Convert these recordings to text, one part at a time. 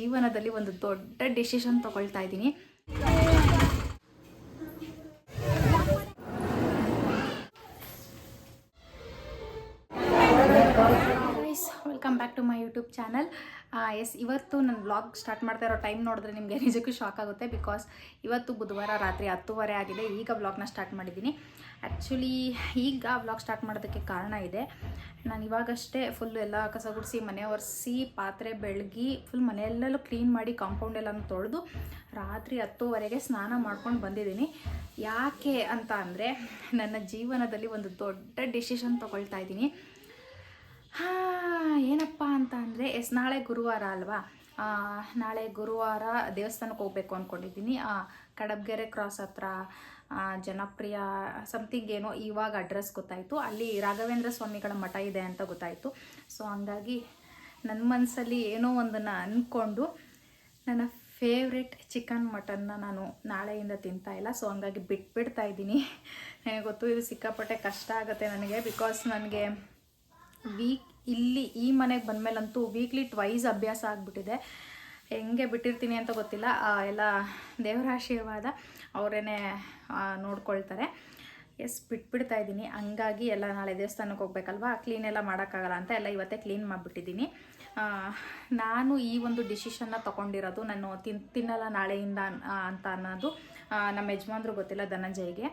ಜೀವನದಲ್ಲಿ ಒಂದು ದೊಡ್ಡ ಡಿಸಿಷನ್ ತಗೊಳ್ತಾ ಇದ್ದೀನಿ. Welcome back to my YouTube channel. Yes, ಇವತ್ತು ನಾನು ವ್ಲಾಗ್ ಸ್ಟಾರ್ಟ್ ಮಾಡ್ತಾ ಇರೋ ಟೈಮ್ ನೋಡಿದ್ರೆ ನಿಮಗೆ ನಿಜಕ್ಕೂ ಶಾಕ್ ಆಗುತ್ತೆ. ಬಿಕಾಸ್ ಇವತ್ತು ಬುಧವಾರ ರಾತ್ರಿ 10:30 ಆಗಿದೆ. ಈಗ ವ್ಲಾಗ್ನ ಸ್ಟಾರ್ಟ್ ಮಾಡಿದ್ದೀನಿ. ಆ್ಯಕ್ಚುಲಿ ಈಗ ವ್ಲಾಗ್ ಸ್ಟಾರ್ಟ್ ಮಾಡೋದಕ್ಕೆ ಕಾರಣ ಇದೆ. ನಾನು ಇವಾಗಷ್ಟೇ ಫುಲ್ ಎಲ್ಲ ಕಸ ಗುಡಿಸಿ, ಮನೆ ಒರೆಸಿ, ಪಾತ್ರೆ ಬೆಳಗಿ, ಫುಲ್ ಮನೆಯಲ್ಲೆಲ್ಲೂ ಕ್ಲೀನ್ ಮಾಡಿ, ಕಾಂಪೌಂಡ್ ಎಲ್ಲನೂ ತೊಳೆದು ರಾತ್ರಿ 10:30ಗೆ ಸ್ನಾನ ಮಾಡ್ಕೊಂಡು ಬಂದಿದ್ದೀನಿ. ಯಾಕೆ ಅಂತ ಅಂದರೆ, ನನ್ನ ಜೀವನದಲ್ಲಿ ಒಂದು ದೊಡ್ಡ ಡಿಸಿಷನ್ ತೊಗೊಳ್ತಾ ಇದ್ದೀನಿ. ಏನಪ್ಪ ಅಂತ ಅಂದರೆ, ನಾಳೆ ಗುರುವಾರ ಅಲ್ವಾ, ನಾಳೆ ಗುರುವಾರ ದೇವಸ್ಥಾನಕ್ಕೆ ಹೋಗ್ಬೇಕು ಅಂದ್ಕೊಂಡಿದ್ದೀನಿ. ಕಡಬ್ಗೆರೆ ಕ್ರಾಸ್ ಹತ್ರ ಜನಪ್ರಿಯ ಸಮಥಿಂಗ್ ಏನೋ ಇವಾಗ ಅಡ್ರೆಸ್ ಗೊತ್ತಾಯಿತು. ಅಲ್ಲಿ ರಾಘವೇಂದ್ರ ಸ್ವಾಮಿಗಳ ಮಠ ಇದೆ ಅಂತ ಗೊತ್ತಾಯಿತು. ಸೊ ಹಂಗಾಗಿ ನನ್ನ ಮನಸ್ಸಲ್ಲಿ ಏನೋ ಒಂದನ್ನು ಅಂದ್ಕೊಂಡು ನನ್ನ ಫೇವ್ರೆಟ್ ಚಿಕನ್ ಮಟನ್ನ ನಾನು ನಾಳೆಯಿಂದ ತಿಂತಾಯಿಲ್ಲ. ಸೊ ಹಂಗಾಗಿ ಬಿಟ್ಬಿಡ್ತಾ ಇದ್ದೀನಿ. ನನಗೆ ಗೊತ್ತು ಇದು ಸಿಕ್ಕಾಪಟ್ಟೆ ಕಷ್ಟ ಆಗುತ್ತೆ ನನಗೆ. ಬಿಕಾಸ್ ನನಗೆ ಈ ಮನೆಗೆ ಬಂದಮೇಲಂತೂ ವೀಕ್ಲಿ ಟ್ವೈಸ್ ಅಭ್ಯಾಸ ಆಗಿಬಿಟ್ಟಿದೆ. ಹೆಂಗೆ ಬಿಟ್ಟಿರ್ತೀನಿ ಅಂತ ಗೊತ್ತಿಲ್ಲ. ಎಲ್ಲ ದೇವರ ಆಶೀರ್ವಾದ, ಅವರೇನೆ ನೋಡ್ಕೊಳ್ತಾರೆ. ಎಸ್, ಬಿಟ್ಬಿಡ್ತಾ ಇದ್ದೀನಿ. ಹಂಗಾಗಿ ಎಲ್ಲ ನಾಳೆ ದೇವಸ್ಥಾನಕ್ಕೆ ಹೋಗ್ಬೇಕಲ್ವಾ, ಕ್ಲೀನ್ ಎಲ್ಲ ಮಾಡೋಕ್ಕಾಗಲ್ಲ ಅಂತ ಎಲ್ಲ ಇವತ್ತೇ ಕ್ಲೀನ್ ಮಾಡಿಬಿಟ್ಟಿದ್ದೀನಿ. ನಾನು ಈ ಒಂದು ಡಿಸಿಷನ್ನ ತೊಗೊಂಡಿರೋದು, ನಾನು ತಿನ್ನಲ್ಲ ನಾಳೆಯಿಂದ ಅಂತ ಅನ್ನೋದು ನಮ್ಮ ಯಜಮಾನ್ರು ಗೊತ್ತಿಲ್ಲ, ಧನಂಜಯ್ಗೆ.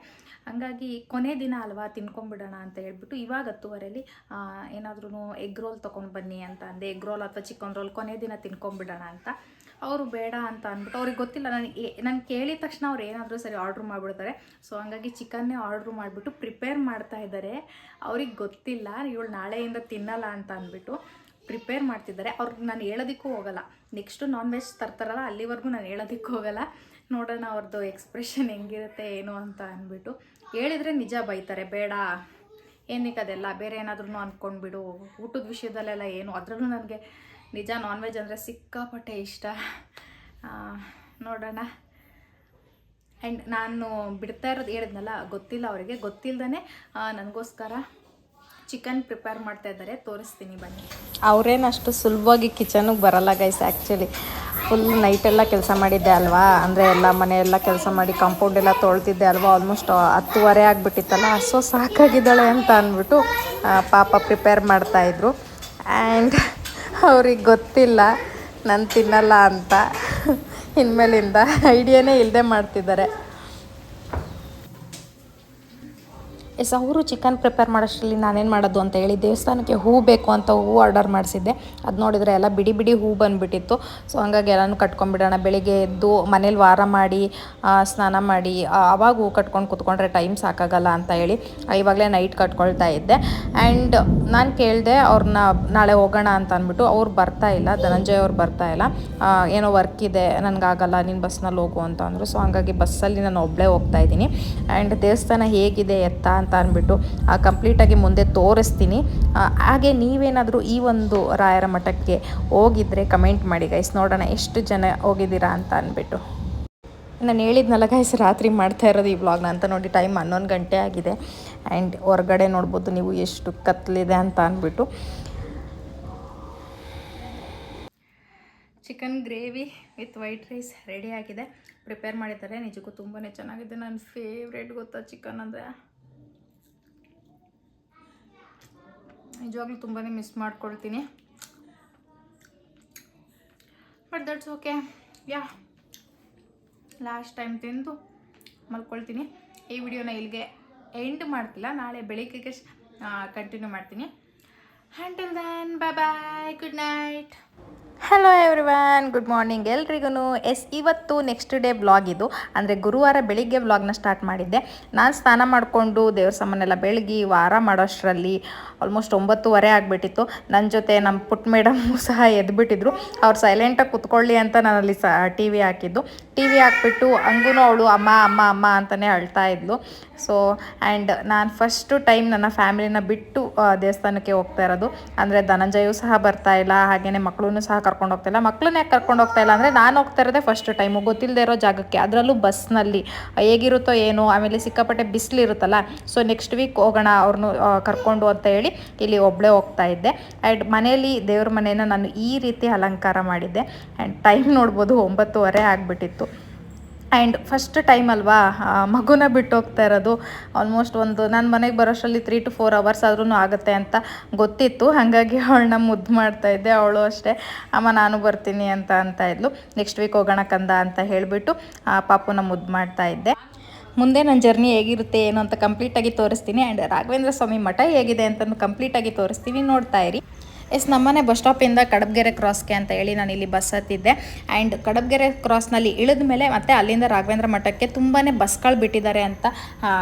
ಹಂಗಾಗಿ ಕೊನೆ ದಿನ ಅಲ್ವಾ, ತಿನ್ಕೊಂಬಿಡೋಣ ಅಂತ ಹೇಳ್ಬಿಟ್ಟು ಇವಾಗ 10:30ಲ್ಲಿ ಏನಾದ್ರೂ ಎಗ್ ರೋಲ್ ತೊಗೊಂಡು ಬನ್ನಿ ಅಂತ ಅಂದೆ. ಎಗ್ ರೋಲ್ ಅಥವಾ ಚಿಕನ್ ರೋಲ್ ಕೊನೆ ದಿನ ತಿನ್ಕೊಂಬಿಡೋಣ ಅಂತ. ಅವರು ಬೇಡ ಅಂತ ಅಂದ್ಬಿಟ್ಟು, ಅವ್ರಿಗೆ ಗೊತ್ತಿಲ್ಲ, ನಾನು ಕೇಳಿದ ತಕ್ಷಣ ಅವ್ರು ಏನಾದರೂ ಸರಿ ಆರ್ಡ್ರ್ ಮಾಡಿಬಿಡ್ತಾರೆ. ಸೊ ಹಂಗಾಗಿ ಚಿಕನ್ನೇ ಆರ್ಡ್ರ್ ಮಾಡಿಬಿಟ್ಟು ಪ್ರಿಪೇರ್ ಮಾಡ್ತಾ ಇದ್ದಾರೆ. ಅವ್ರಿಗೆ ಗೊತ್ತಿಲ್ಲ ಇವಳು ನಾಳೆಯಿಂದ ತಿನ್ನಲ್ಲ ಅಂತ ಅಂದ್ಬಿಟ್ಟು ಪ್ರಿಪೇರ್ ಮಾಡ್ತಿದ್ದಾರೆ. ಅವ್ರಿಗೆ ನಾನು ಹೇಳೋದಕ್ಕೂ ಹೋಗಲ್ಲ. ನೆಕ್ಸ್ಟು ನಾನ್ ವೆಜ್ ತರ್ತಾರಲ್ಲ, ಅಲ್ಲಿವರೆಗೂ ನಾನು ಹೇಳೋದಕ್ಕೂ ಹೋಗಲ್ಲ. ನೋಡೋಣ ಅವ್ರದ್ದು ಎಕ್ಸ್ಪ್ರೆಷನ್ ಹೆಂಗಿರುತ್ತೆ ಏನು ಅಂತ ಅಂದ್ಬಿಟ್ಟು. ಹೇಳಿದರೆ ನಿಜ ಬೈತಾರೆ, ಬೇಡ ಏನಕ್ಕೆ ಅದೆಲ್ಲ, ಬೇರೆ ಏನಾದ್ರೂ ಅಂದ್ಕೊಂಡ್ಬಿಡು, ಊಟದ ವಿಷಯದಲ್ಲೆಲ್ಲ ಏನು. ಅದರಲ್ಲೂ ನನಗೆ ನಿಜ ನಾನ್ ವೆಜ್ ಅಂದರೆ ಸಿಕ್ಕಾಪಟ್ಟೆ ಇಷ್ಟ. ನೋಡೋಣ. ಆ್ಯಂಡ್ ನಾನು ಬಿಡ್ತಾ ಇರೋದು ಹೇಳಿದ್ನಲ್ಲ, ಗೊತ್ತಿಲ್ಲ ಅವರಿಗೆ. ಗೊತ್ತಿಲ್ಲದೇ ನನಗೋಸ್ಕರ ಚಿಕನ್ ಪ್ರಿಪೇರ್ ಮಾಡ್ತಾ ಇದ್ದಾರೆ, ತೋರಿಸ್ತೀನಿ ಬನ್ನಿ. ಅವರೇನಷ್ಟು ಸುಲಭವಾಗಿ ಕಿಚನಿಗೆ ಬರಲ್ಲ ಗೈಸ್. ಆ್ಯಕ್ಚುಲಿ ಫುಲ್ ನೈಟೆಲ್ಲ ಕೆಲಸ ಮಾಡಿದ್ದೆ ಅಲ್ವಾ, ಅಂದರೆ ಎಲ್ಲ ಮನೆಯೆಲ್ಲ ಕೆಲಸ ಮಾಡಿ ಕಾಂಪೌಂಡ್ ಎಲ್ಲ ತೊಳ್ತಿದ್ದೆ ಅಲ್ವಾ. ಆಲ್ಮೋಸ್ಟ್ 10:30 ಆಗಿಬಿಟ್ಟಿತ್ತಲ್ಲ. ಸೊ ಸಾಕಾಗಿದ್ದಾಳೆ ಅಂತ ಅಂದ್ಬಿಟ್ಟು ಪಾಪ ಪ್ರಿಪೇರ್ ಮಾಡ್ತಾಯಿದ್ರು. ಆ್ಯಂಡ್ ಅವ್ರಿಗೆ ಗೊತ್ತಿಲ್ಲ ನಾನು ತಿನ್ನಲ್ಲ ಅಂತ. ಇನ್ಮೇಲಿಂದ ಐಡಿಯಾನೇ ಇಲ್ಲದೆ ಮಾಡ್ತಿದ್ದಾರೆ. ಎಸ್, ಅವರು ಚಿಕನ್ ಪ್ರಿಪೇರ್ ಮಾಡೋಷ್ಟರಲ್ಲಿ ನಾನೇನು ಮಾಡೋದು ಅಂತ ಹೇಳಿ ದೇವಸ್ಥಾನಕ್ಕೆ ಹೂ ಬೇಕು ಅಂತ ಹೂ ಆರ್ಡರ್ ಮಾಡಿಸಿದ್ದೆ. ಅದು ನೋಡಿದರೆ ಎಲ್ಲ ಬಿಡಿ ಬಿಡಿ ಹೂ ಬಂದುಬಿಟ್ಟಿತ್ತು. ಸೊ ಹಂಗಾಗಿ ಎಲ್ಲನೂ ಕಟ್ಕೊಂಡ್ಬಿಡೋಣ. ಬೆಳಿಗ್ಗೆ ಎದ್ದು ಮನೇಲಿ ವಾರ ಮಾಡಿ ಸ್ನಾನ ಮಾಡಿ ಆವಾಗ ಹೂ ಕಟ್ಕೊಂಡು ಕುತ್ಕೊಂಡ್ರೆ ಟೈಮ್ ಸಾಕಾಗಲ್ಲ ಅಂತ ಹೇಳಿ ಇವಾಗಲೇ ನೈಟ್ ಕಟ್ಕೊಳ್ತಾ ಇದ್ದೆ. ಆ್ಯಂಡ್ ನಾನು ಕೇಳಿದೆ ಅವ್ರನ್ನ, ನಾಳೆ ಹೋಗೋಣ ಅಂತ ಅಂದ್ಬಿಟ್ಟು. ಅವ್ರು ಬರ್ತಾಯಿಲ್ಲ, ಧನಂಜಯ್ ಅವ್ರು ಬರ್ತಾಯಿಲ್ಲ. ಏನೋ ವರ್ಕ್ ಇದೆ, ನನಗಾಗಲ್ಲ, ನೀನು ಬಸ್ನಲ್ಲಿ ಹೋಗು ಅಂತ ಅಂದರು. ಸೊ ಹಂಗಾಗಿ ಬಸ್ಸಲ್ಲಿ ನಾನು ಒಬ್ಬಳೇ ಹೋಗ್ತಾಯಿದ್ದೀನಿ. ಆ್ಯಂಡ್ ದೇವಸ್ಥಾನ ಹೇಗಿದೆ ಎತ್ತ ಅಂತ ಅಂದ್ಬಿಟ್ಟು ಕಂಪ್ಲೀಟಾಗಿ ಮುಂದೆ ತೋರಿಸ್ತೀನಿ. ಹಾಗೆ ನೀವೇನಾದರೂ ಈ ಒಂದು ರಾಯರ ಮಠಕ್ಕೆ ಹೋಗಿದ್ರೆ ಕಮೆಂಟ್ ಮಾಡಿ ಗೈಸ್, ನೋಡೋಣ ಎಷ್ಟು ಜನ ಹೋಗಿದ್ದೀರಾ ಅಂತ ಅಂದ್ಬಿಟ್ಟು. ನಾನು ಹೇಳಿದ್ನಲ್ಲ ಗೈಸ್, ರಾತ್ರಿ ಮಾಡ್ತಾ ಇರೋದು ಈ ವ್ಲಾಗ್ನ ಅಂತ. ನೋಡಿ ಟೈಮ್ 11 ಗಂಟೆ ಆಗಿದೆ. ಆ್ಯಂಡ್ ಹೊರಗಡೆ ನೋಡ್ಬೋದು ನೀವು ಎಷ್ಟು ಕತ್ತಲಿದೆ ಅಂತ ಅಂದ್ಬಿಟ್ಟು. Chicken gravy with white rice ready ಆಗಿದೆ, ಪ್ರಿಪೇರ್ ಮಾಡಿದ್ದಾರೆ. ನಿಜಕ್ಕೂ ತುಂಬಾ ಚೆನ್ನಾಗಿದೆ. ನನ್ನ ಫೇವ್ರೇಟ್ ಗೊತ್ತಾ ಚಿಕನ್ ಅಂದರೆ. ನಿಜವಾಗ್ಲೂ ತುಂಬಾ ಮಿಸ್ ಮಾಡ್ಕೊಳ್ತೀನಿ. But that's okay. Yeah, last time ತಿಂದು ಮಲ್ಕೊಳ್ತೀನಿ. ಈ ವಿಡಿಯೋನ ಇಲ್ಲಿಗೆ ಎಂಡ್ ಮಾಡ್ತಿಲ್ಲ, ನಾಳೆ ಬೆಳಿಗ್ಗೆಗೆ ಕಂಟಿನ್ಯೂ ಮಾಡ್ತೀನಿ. Until then bye bye, good night. Hello everyone, good morning ಎಲ್ರಿಗೂ. ಎಸ್, ಇವತ್ತು ನೆಕ್ಸ್ಟ್ ಡೇ ವ್ಲಾಗ್ ಇದು. ಅಂದರೆ ಗುರುವಾರ ಬೆಳಿಗ್ಗೆ ವ್ಲಾಗ್ನ ಸ್ಟಾರ್ಟ್ ಮಾಡಿದ್ದೆ. ನಾನು ಸ್ನಾನ ಮಾಡಿಕೊಂಡು ದೇವ್ರ ಸಾಮಾನೆಲ್ಲ ಬೆಳಗಿ ವಾರ ಮಾಡೋಷ್ಟರಲ್ಲಿ ಆಲ್ಮೋಸ್ಟ್ 9:30 ಆಗಿಬಿಟ್ಟಿತ್ತು. ನನ್ನ ಜೊತೆ ನಮ್ಮ ಪುಟ್ಟ ಮೇಡಮು ಸಹ ಎದ್ಬಿಟ್ಟಿದ್ರು. ಅವ್ರು ಸೈಲೆಂಟಾಗಿ ಕುತ್ಕೊಳ್ಳಿ ಅಂತ ನಾನಲ್ಲಿ ಟಿ ವಿ ಹಾಕಿದ್ದು. ಟಿ ವಿ ಹಾಕ್ಬಿಟ್ಟು ಹಂಗೂ ಅವಳು ಅಮ್ಮ ಅಮ್ಮ ಅಮ್ಮ ಅಂತಲೇ ಅಳ್ತಾ ಇದ್ಲು. ಸೊ ಆ್ಯಂಡ್ ನಾನು ಫಸ್ಟು ಟೈಮ್ ನನ್ನ ಫ್ಯಾಮಿಲಿನ ಬಿಟ್ಟು ದೇವಸ್ಥಾನಕ್ಕೆ ಹೋಗ್ತಾ ಇರೋದು. ಅಂದರೆ ಧನಂಜಯೂ ಸಹ ಬರ್ತಾ ಇಲ್ಲ, ಹಾಗೆಯೇ ಮಕ್ಕಳೂ ಸಹ ಕರ್ಕೊಂಡು ಹೋಗ್ತಾ ಇಲ್ಲ. ಮಕ್ಕಳನ್ನ ಯಾಕೆ ಕರ್ಕೊಂಡು ಹೋಗ್ತಾ ಇಲ್ಲ ಅಂದರೆ ನಾನು ಹೋಗ್ತಾ ಇರೋದೇ ಫಸ್ಟ್ ಟೈಮು, ಗೊತ್ತಿಲ್ಲದೆ ಇರೋ ಜಾಗಕ್ಕೆ, ಅದರಲ್ಲೂ ಬಸ್ನಲ್ಲಿ ಹೇಗಿರುತ್ತೋ ಏನೋ. ಆಮೇಲೆ ಸಿಕ್ಕಾಪಟ್ಟೆ ಬಿಸಿಲು ಇರುತ್ತಲ್ಲ, ಸೊ ನೆಕ್ಸ್ಟ್ ವೀಕ್ ಹೋಗೋಣ ಅವ್ರನ್ನೂ ಕರ್ಕೊಂಡು ಅಂತ ಹೇಳಿ ಇಲ್ಲಿ ಒಬ್ಬಳೇ ಹೋಗ್ತಾ ಇದ್ದೆ. ಆ್ಯಂಡ್ ಮನೆಯಲ್ಲಿ ದೇವ್ರ ಮನೇನ ನಾನು ಈ ರೀತಿ ಅಲಂಕಾರ ಮಾಡಿದ್ದೆ. ಆ್ಯಂಡ್ ಟೈಮ್ ನೋಡ್ಬೋದು 9:30 ಆಗಿಬಿಟ್ಟಿತ್ತು. ಆ್ಯಂಡ್ ಫಸ್ಟ್ ಟೈಮ್ ಅಲ್ವಾ ಮಗುನ ಬಿಟ್ಟು ಹೋಗ್ತಾ ಇರೋದು. ಆಲ್ಮೋಸ್ಟ್ ನಾನು ಮನೆಗೆ ಬರೋಷ್ಟರಲ್ಲಿ 3 to 4 hours ಆದ್ರೂ ಆಗುತ್ತೆ ಅಂತ ಗೊತ್ತಿತ್ತು. ಹಾಗಾಗಿ ಅವಳನ್ನ ಮುದ್ದು ಮಾಡ್ತಾಯಿದ್ದೆ. ಅವಳು ಅಷ್ಟೇ, ಅಮ್ಮ ನಾನು ಬರ್ತೀನಿ ಅಂತ ಇದ್ಲು. ನೆಕ್ಸ್ಟ್ ವೀಕ್ ಹೋಗೋಣ ಕಂದ ಅಂತ ಹೇಳಿಬಿಟ್ಟು ಪಾಪುನ ಮುದ್ದು ಮಾಡ್ತಾಯಿದ್ದೆ. ಮುಂದೆ ನನ್ನ ಜರ್ನಿ ಹೇಗಿರುತ್ತೆ ಏನು ಅಂತ ಕಂಪ್ಲೀಟಾಗಿ ತೋರಿಸ್ತೀನಿ. ಆ್ಯಂಡ್ ರಾಘವೇಂದ್ರ ಸ್ವಾಮಿ ಮಠ ಹೇಗಿದೆ ಅಂತಲೂ ಕಂಪ್ಲೀಟಾಗಿ ತೋರಿಸ್ತೀನಿ, ನೋಡ್ತಾ ಇರಿ. ನಮ್ಮನೆ ಬಸ್ ಸ್ಟಾಪಿಂದ ಕಡಬಗೆರೆ ಕ್ರಾಸ್ಗೆ ಅಂತ ಹೇಳಿ ನಾನು ಇಲ್ಲಿ ಬಸ್ ಹತ್ತಿದ್ದೆ. ಆ್ಯಂಡ್ ಕಡಬಗೆರೆ ಕ್ರಾಸ್ನಲ್ಲಿ ಇಳಿದ ಮೇಲೆ ಮತ್ತೆ ಅಲ್ಲಿಂದ ರಾಘವೇಂದ್ರ ಮಠಕ್ಕೆ ತುಂಬಾ ಬಸ್ಗಳು ಬಿಟ್ಟಿದ್ದಾರೆ ಅಂತ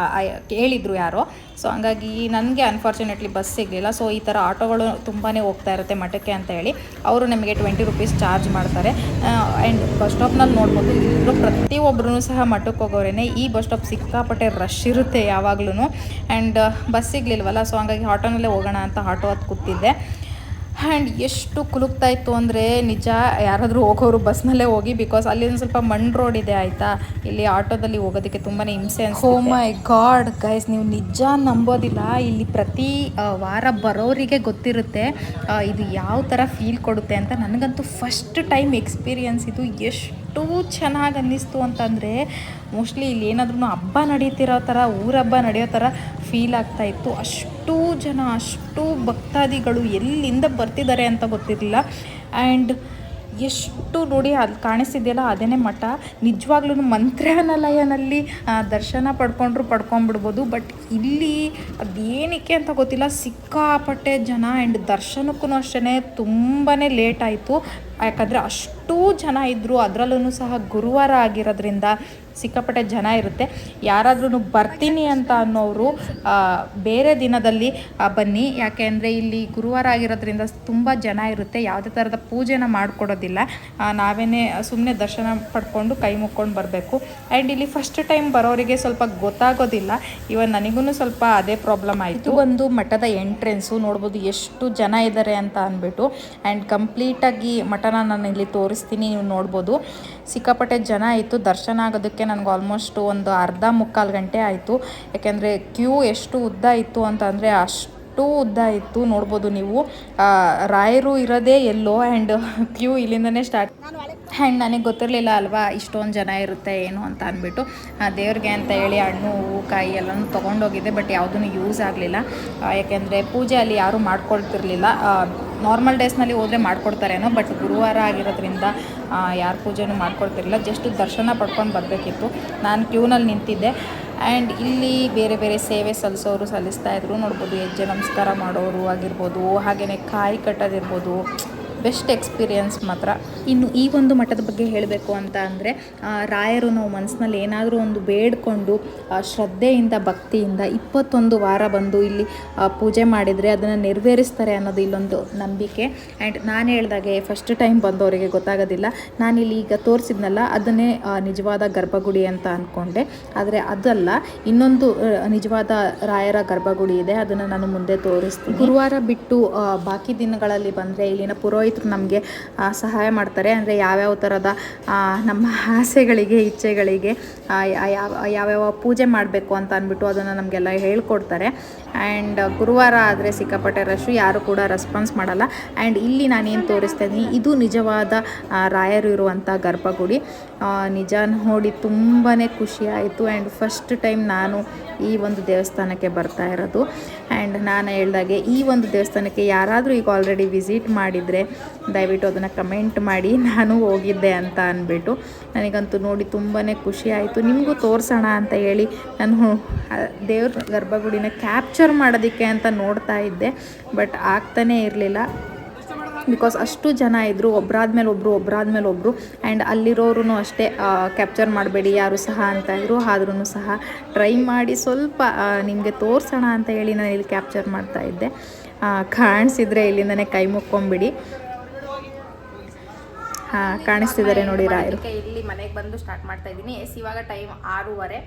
ಹೇಳಿದರು ಯಾರೋ. ಸೊ ಹಂಗಾಗಿ ನನಗೆ ಅನ್ಫಾರ್ಚುನೇಟ್ಲಿ ಬಸ್ ಸಿಗಲಿಲ್ಲ. ಸೊ ಈ ಥರ ಆಟೋಗಳು ತುಂಬಾ ಹೋಗ್ತಾ ಇರುತ್ತೆ ಮಠಕ್ಕೆ ಅಂತ ಹೇಳಿ ಅವರು ನಮಗೆ 20 rupees ಚಾರ್ಜ್ ಮಾಡ್ತಾರೆ. ಆ್ಯಂಡ್ ಬಸ್ ಸ್ಟಾಪ್ನಲ್ಲಿ ನೋಡ್ಬೋದು ಇಲ್ಲರೂ ಪ್ರತಿಯೊಬ್ಬರೂ ಸಹ ಮಠಕ್ಕೆ ಹೋಗೋರೇ. ಈ ಬಸ್ ಸ್ಟಾಪ್ ಸಿಕ್ಕಾಪಟ್ಟೆ ರಶ್ ಇರುತ್ತೆ ಯಾವಾಗ್ಲೂ. ಆ್ಯಂಡ್ ಬಸ್ ಸಿಗಲಿಲ್ವಲ್ಲ, ಸೊ ಹಂಗಾಗಿ ಆಟೋನಲ್ಲೇ ಹೋಗೋಣ ಅಂತ ಆಟೋ ಹತ್ತು ಕೂತಿದ್ದೆ. ಆ್ಯಂಡ್ ಎಷ್ಟು ಕುಲುಕ್ತಾ ಇತ್ತು ಅಂದರೆ ನಿಜ, ಯಾರಾದರೂ ಹೋಗೋರು ಬಸ್ನಲ್ಲೇ ಹೋಗಿ, ಬಿಕಾಸ್ ಅಲ್ಲಿ ಒಂದು ಸ್ವಲ್ಪ ಮಣ್ಣು ರೋಡ್ ಇದೆ ಆಯಿತಾ. ಇಲ್ಲಿ ಆಟೋದಲ್ಲಿ ಹೋಗೋದಕ್ಕೆ ತುಂಬಾ ಹಿಂಸೆ ಅನಿಸುತ್ತೆ. ಓ ಮೈ ಗಾಡ್ ಗೈಸ್, ನೀವು ನಿಜ ನಂಬೋದಿಲ್ಲ, ಇಲ್ಲಿ ಪ್ರತಿ ವಾರ ಬರೋರಿಗೆ ಗೊತ್ತಿರುತ್ತೆ ಇದು ಯಾವ ಥರ ಫೀಲ್ ಕೊಡುತ್ತೆ ಅಂತ. ನನಗಂತೂ ಫಸ್ಟ್ ಟೈಮ್ ಎಕ್ಸ್ಪೀರಿಯನ್ಸ್ ಇದು. ಎಷ್ಟು ಚೆನ್ನಾಗಿ ಅನ್ನಿಸ್ತು ಅಂತಂದರೆ, ಮೋಸ್ಟ್ಲಿ ಇಲ್ಲಿ ಏನಾದ್ರೂ ಹಬ್ಬ ನಡೀತಿರೋ ಥರ, ಊರಹಬ್ಬ ನಡೆಯೋ ಥರ ಫೀಲ್ ಆಗ್ತಾಯಿತ್ತು. ಅಷ್ಟು ಜನ, ಅಷ್ಟು ಭಕ್ತಾದಿಗಳು ಎಲ್ಲಿಂದ ಬರ್ತಿದ್ದಾರೆ ಅಂತ ಗೊತ್ತಿರಲಿಲ್ಲ. ಆ್ಯಂಡ್ ಎಷ್ಟು ನೋಡಿ ಅಲ್ಲಿ ಕಾಣಿಸ್ತಿದೆಯಲ್ಲ ಅದೇನೇ ಮಠ. ನಿಜವಾಗ್ಲೂ ಮಂತ್ರಾಲಯನಲ್ಲಿ ದರ್ಶನ ಪಡ್ಕೊಂಡ್ಬಿಡ್ಬೋದು. ಬಟ್ ಇಲ್ಲಿ ಅದೇನಕ್ಕೆ ಅಂತ ಗೊತ್ತಿಲ್ಲ, ಸಿಕ್ಕಾಪಟ್ಟೆ ಜನ. ಆ್ಯಂಡ್ ದರ್ಶನಕ್ಕೂ ಅಷ್ಟೇ ತುಂಬಾ ಲೇಟ್ ಆಯಿತು, ಯಾಕಂದರೆ ಅಷ್ಟೂ ಜನ ಇದ್ದರು. ಅದರಲ್ಲೂ ಸಹ ಗುರುವಾರ ಆಗಿರೋದ್ರಿಂದ ಸಿಕ್ಕಾಪಟ್ಟೆ ಜನ ಇರುತ್ತೆ. ಯಾರಾದ್ರೂ ಬರ್ತೀನಿ ಅಂತ ಅನ್ನೋರು ಬೇರೆ ದಿನದಲ್ಲಿ ಬನ್ನಿ, ಯಾಕೆ ಅಂದರೆ ಇಲ್ಲಿ ಗುರುವಾರ ಆಗಿರೋದ್ರಿಂದ ತುಂಬ ಜನ ಇರುತ್ತೆ. ಯಾವುದೇ ಥರದ ಪೂಜೆನ ಮಾಡಿಕೊಡೋದಿಲ್ಲ, ನಾವೇ ಸುಮ್ಮನೆ ದರ್ಶನ ಪಡ್ಕೊಂಡು ಕೈ ಮುಕ್ಕೊಂಡು ಬರಬೇಕು. ಆ್ಯಂಡ್ ಇಲ್ಲಿ ಫಸ್ಟ್ ಟೈಮ್ ಬರೋರಿಗೆ ಸ್ವಲ್ಪ ಗೊತ್ತಾಗೋದಿಲ್ಲ. ಇವನ್ ನನಗೂ ಸ್ವಲ್ಪ ಅದೇ ಪ್ರಾಬ್ಲಮ್ ಆಯಿತು. ಒಂದು ಮಠದ ಎಂಟ್ರೆನ್ಸು ನೋಡ್ಬೋದು ಎಷ್ಟು ಜನ ಇದ್ದಾರೆ ಅಂತ ಅಂದ್ಬಿಟ್ಟು. ಆ್ಯಂಡ್ ಕಂಪ್ಲೀಟಾಗಿ ಮಠನ ನಾನು ಇಲ್ಲಿ ತೋರಿಸ್ತೀನಿ, ನೀವು ನೋಡ್ಬೋದು. ಸಿಕ್ಕಾಪಟ್ಟೆ ಜನ ಇತ್ತು. ದರ್ಶನ ಆಗೋದಕ್ಕೆ ನನಗೆ ಆಲ್ಮೋಸ್ಟ್ ಒಂದು ಅರ್ಧ-ಮುಕ್ಕಾಲು ಗಂಟೆ ಆಯಿತು. ಯಾಕೆಂದರೆ ಕ್ಯೂ ಎಷ್ಟು ಉದ್ದ ಇತ್ತು ಅಂತಂದರೆ ಅಷ್ಟು ಉದ್ದ ಇತ್ತು. ನೋಡ್ಬೋದು ನೀವು, ರಾಯರು ಇರೋದೇ ಎಲ್ಲೋ. ಆ್ಯಂಡ್ ಕ್ಯೂ ಇಲ್ಲಿಂದನೇ ಸ್ಟಾರ್ಟ್. ಆ್ಯಂಡ್ ನನಗೆ ಗೊತ್ತಿರಲಿಲ್ಲ ಅಲ್ವಾ ಇಷ್ಟೊಂದು ಜನ ಇರುತ್ತೆ ಏನು ಅಂತ ಅಂದ್ಬಿಟ್ಟು ದೇವ್ರಿಗೆ ಅಂತ ಹೇಳಿ ಹಣ್ಣು, ಹೂವು, ಕಾಯಿ ಎಲ್ಲನೂ ತೊಗೊಂಡೋಗಿದ್ದೆ. ಬಟ್ ಯಾವುದೂ ಯೂಸ್ ಆಗಲಿಲ್ಲ, ಯಾಕೆಂದರೆ ಪೂಜೆ ಅಲ್ಲಿ ಯಾರೂ ಮಾಡ್ಕೊಳ್ತಿರ್ಲಿಲ್ಲ. ನಾರ್ಮಲ್ ಡೇಸ್ನಲ್ಲಿ ಹೋದರೆ ಮಾಡ್ಕೊಡ್ತಾರೇನೋ, ಬಟ್ ಗುರುವಾರ ಆಗಿರೋದ್ರಿಂದ ಯಾರು ಪೂಜೆನೂ ಮಾಡ್ಕೊಳ್ತಿರಲಿಲ್ಲ. ಜಸ್ಟ್ ದರ್ಶನ ಪಡ್ಕೊಂಡು ಬರಬೇಕಿತ್ತು. ನಾನು ಕ್ಯೂನಲ್ಲಿ ನಿಂತಿದ್ದೆ. ಆ್ಯಂಡ್ ಇಲ್ಲಿ ಬೇರೆ ಬೇರೆ ಸೇವೆ ಸಲ್ಲಿಸೋರು ಸಲ್ಲಿಸ್ತಾಯಿದ್ರು. ನೋಡ್ಬೋದು, ಹೆಜ್ಜೆ ನಮಸ್ಕಾರ ಮಾಡೋರು ಆಗಿರ್ಬೋದು, ಹಾಗೆಯೇ ಕಾಯಿ ಕಟ್ಟೋದಿರ್ಬೋದು. ಬೆಸ್ಟ್ ಎಕ್ಸ್ಪೀರಿಯನ್ಸ್ ಮಾತ್ರ. ಇನ್ನು ಈ ಒಂದು ಮಠದ ಬಗ್ಗೆ ಹೇಳಬೇಕು ಅಂತ ಅಂದರೆ, ರಾಯರು ನಾವು ಮನಸ್ಸಿನಲ್ಲಿ ಏನಾದರೂ ಒಂದು ಬೇಡಿಕೊಂಡು ಶ್ರದ್ಧೆಯಿಂದ ಭಕ್ತಿಯಿಂದ 21 ವಾರ ಬಂದು ಇಲ್ಲಿ ಪೂಜೆ ಮಾಡಿದರೆ ಅದನ್ನು ನೆರವೇರಿಸ್ತಾರೆ ಅನ್ನೋದು ಇಲ್ಲೊಂದು ನಂಬಿಕೆ. ಆ್ಯಂಡ್ ನಾನು ಹೇಳ್ದಾಗೆ ಫಸ್ಟ್ ಟೈಮ್ ಬಂದವರಿಗೆ ಗೊತ್ತಾಗೋದಿಲ್ಲ. ನಾನಿಲ್ಲಿ ಈಗ ತೋರಿಸಿದ್ನಲ್ಲ ಅದನ್ನೇ ನಿಜವಾದ ಗರ್ಭಗುಡಿ ಅಂತ ಅಂದ್ಕೊಂಡೆ, ಆದರೆ ಅದಲ್ಲ, ಇನ್ನೊಂದು ನಿಜವಾದ ರಾಯರ ಗರ್ಭಗುಡಿ ಇದೆ. ಅದನ್ನು ನಾನು ಮುಂದೆ ತೋರಿಸ್ತೀನಿ. ಗುರುವಾರ ಬಿಟ್ಟು ಬಾಕಿ ದಿನಗಳಲ್ಲಿ ಬಂದರೆ ಇಲ್ಲಿನ ಪುರೋಹಿತರು ನಮಗೆ ಸಹಾಯ ಮಾಡ್ತಾರೆ. ಅಂದರೆ ಯಾವ್ಯಾವ ಥರದ ನಮ್ಮ ಆಸೆಗಳಿಗೆ, ಇಚ್ಛೆಗಳಿಗೆ ಯಾವ್ಯಾವ ಪೂಜೆ ಮಾಡಬೇಕು ಅಂತ ಅಂದ್ಬಿಟ್ಟು ಅದನ್ನು ನಮಗೆಲ್ಲ ಹೇಳ್ಕೊಡ್ತಾರೆ. ಆ್ಯಂಡ್ ಗುರುವಾರ ಆದರೆ ಸಿಕ್ಕಾಪಟ್ಟೆ ರಶ್ಶು, ಯಾರು ಕೂಡ ರೆಸ್ಪಾನ್ಸ್ ಮಾಡಲ್ಲ. ಆ್ಯಂಡ್ ಇಲ್ಲಿ ನಾನೇನು ತೋರಿಸ್ತಾ ಇದ್ದೀನಿ ಇದು ನಿಜವಾದ ರಾಯರು ಇರುವಂಥ ಗರ್ಭಗುಡಿ. ನಿಜ ನೋಡಿ ತುಂಬಾ ಖುಷಿ ಆಯಿತು. ಆ್ಯಂಡ್ ಫಸ್ಟ್ ಟೈಮ್ ನಾನು ಈ ಒಂದು ದೇವಸ್ಥಾನಕ್ಕೆ ಬರ್ತಾ ಇರೋದು. ಆ್ಯಂಡ್ ನಾನು ಹೇಳ್ದಾಗೆ ಈ ಒಂದು ದೇವಸ್ಥಾನಕ್ಕೆ ಯಾರಾದರೂ ಈಗ ಆಲ್ರೆಡಿ ವಿಸಿಟ್ ಮಾಡಿದರೆ ದಯವಿಟ್ಟು ಅದನ್ನು ಕಮೆಂಟ್ ಮಾಡಿ, ನಾನು ಹೋಗಿದ್ದೆ ಅಂತ ಅಂದ್ಬಿಟ್ಟು. ನನಗಂತೂ ನೋಡಿ ತುಂಬಾ ಖುಷಿ ಆಯಿತು. ನಿಮಗೂ ತೋರಿಸೋಣ ಅಂತ ಹೇಳಿ ನಾನು ದೇವ್ರ ಗರ್ಭಗುಡಿನ ಕ್ಯಾಪ್ಚರ್ ಮಾಡೋದಕ್ಕೆ ಅಂತ ನೋಡ್ತಾ ಇದ್ದೆ, ಬಟ್ ಆಗ್ತಾನೇ ಇರಲಿಲ್ಲ. ಬಿಕಾಸ್ ಅಷ್ಟು ಜನ ಇದ್ದರು, ಒಬ್ಬರಾದ್ಮೇಲೆ ಒಬ್ಬರು. ಆ್ಯಂಡ್ ಅಲ್ಲಿರೋರು ಅಷ್ಟೇ ಕ್ಯಾಪ್ಚರ್ ಮಾಡಬೇಡಿ ಯಾರು ಸಹ ಅಂತ ಇದ್ರು. ಆದ್ರೂ ಸಹ ಟ್ರೈ ಮಾಡಿ ಸ್ವಲ್ಪ ನಿಮಗೆ ತೋರಿಸೋಣ ಅಂತ ಹೇಳಿ ನಾನು ಇಲ್ಲಿ ಕ್ಯಾಪ್ಚರ್ ಮಾಡ್ತಾ ಇದ್ದೆ. ಕಾಣಿಸಿದ್ರೆ ಇಲ್ಲಿಂದನೇ ಕೈ ಮುಕ್ಕೊಂಬಿಡಿ. ಕಾಣಿಸ್ತಿದ್ದಾರೆ ನೋಡಿ ರಾಯರು. ಇಲ್ಲಿ ಮನೆಗೆ ಬಂದು ಸ್ಟಾರ್ಟ್ ಮಾಡ್ತಾ ಇದ್ದೀನಿ. ಇವಾಗ ಟೈಮ್ 6:30.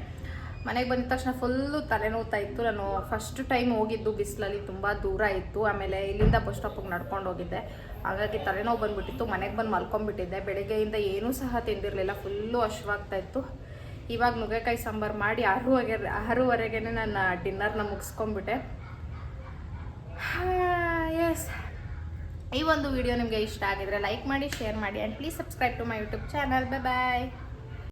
ಮನೆಗೆ ಬಂದಿದ ತಕ್ಷಣ ಫುಲ್ಲು ತಲೆನೋವ್ತಾ ಇತ್ತು. ನಾನು ಫಸ್ಟ್ ಟೈಮ್ ಹೋಗಿದ್ದು ಬಿಸಿಲಲ್ಲಿ, ತುಂಬ ದೂರ ಇತ್ತು. ಆಮೇಲೆ ಇಲ್ಲಿಂದ ಬಸ್ ಸ್ಟಾಪಿಗೆ ನಡ್ಕೊಂಡು ಹೋಗಿದ್ದೆ, ಹಾಗಾಗಿ ತಲೆನೋವು ಬಂದುಬಿಟ್ಟಿತ್ತು. ಮನೆಗೆ ಬಂದು ಮಲ್ಕೊಂಡ್ಬಿಟ್ಟಿದ್ದೆ. ಬೆಳಗ್ಗೆಯಿಂದ ಏನೂ ಸಹ ತಿಂದಿರಲಿಲ್ಲ, ಫುಲ್ಲು ಹಶ್ವಾಗ್ತಾ ಇತ್ತು. ಇವಾಗ ನುಗ್ಗೆಕಾಯಿ ಸಾಂಬಾರು ಮಾಡಿ 6:30ಗೆ ನಾನು ಡಿನ್ನರ್ನ ಮುಗಿಸ್ಕೊಂಡ್ಬಿಟ್ಟೆ. ಎಸ್, ಈ ಒಂದು ವಿಡಿಯೋ ನಿಮಗೆ ಇಷ್ಟ ಆಗಿದ್ರೆ ಲೈಕ್ ಮಾಡಿ, ಶೇರ್ ಮಾಡಿ, and please subscribe to my YouTube channel. Bye.